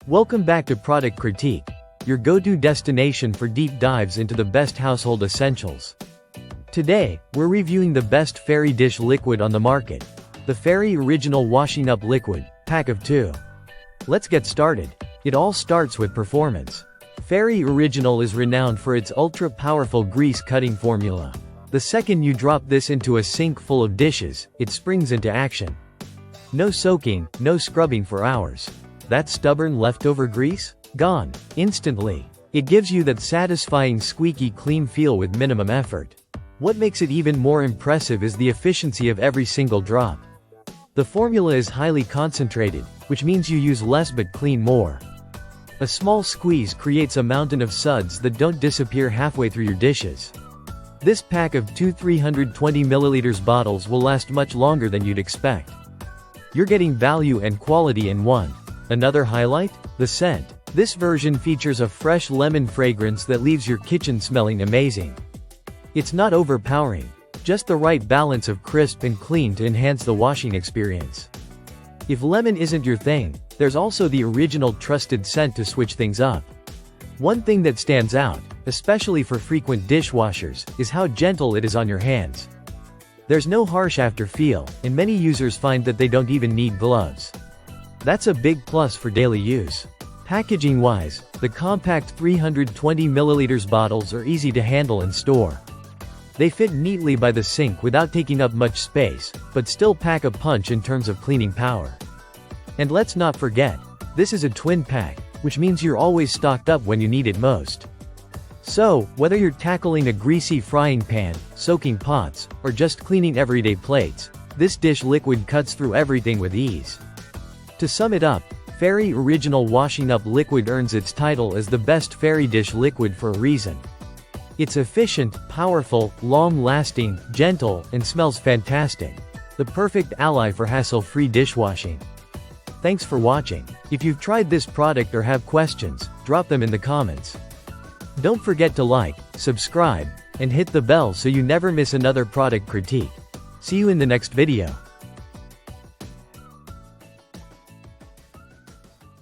Welcome back to Product Critique, your go-to destination for deep dives into the best household essentials. Today, we're reviewing the best Fairy dish liquid on the market, the Fairy Original Washing Up Liquid, pack of 2. Let's get started. It all starts with performance. Fairy Original is renowned for its ultra-powerful grease-cutting formula. The second you drop this into a sink full of dishes, it springs into action. No soaking, no scrubbing for hours. That stubborn leftover grease? Gone. Instantly. It gives you that satisfying squeaky clean feel with minimum effort. What makes it even more impressive is the efficiency of every single drop. The formula is highly concentrated, which means you use less but clean more. A small squeeze creates a mountain of suds that don't disappear halfway through your dishes. This pack of 2 320 ml bottles will last much longer than you'd expect. You're getting value and quality in one. Another highlight? The scent. This version features a fresh lemon fragrance that leaves your kitchen smelling amazing. It's not overpowering, just the right balance of crisp and clean to enhance the washing experience. If lemon isn't your thing, there's also the original trusted scent to switch things up. One thing that stands out, especially for frequent dishwashers, is how gentle it is on your hands. There's no harsh afterfeel, and many users find that they don't even need gloves. That's a big plus for daily use. Packaging-wise, the compact 320 ml bottles are easy to handle and store. They fit neatly by the sink without taking up much space, but still pack a punch in terms of cleaning power. And let's not forget, this is a twin pack, which means you're always stocked up when you need it most. So, whether you're tackling a greasy frying pan, soaking pots, or just cleaning everyday plates, this dish liquid cuts through everything with ease. To sum it up, Fairy Original Washing Up Liquid earns its title as the best Fairy dish liquid for a reason. It's efficient, powerful, long-lasting, gentle, and smells fantastic. The perfect ally for hassle-free dishwashing. Thanks for watching. If you've tried this product or have questions, drop them in the comments. Don't forget to like, subscribe, and hit the bell so you never miss another product critique. See you in the next video.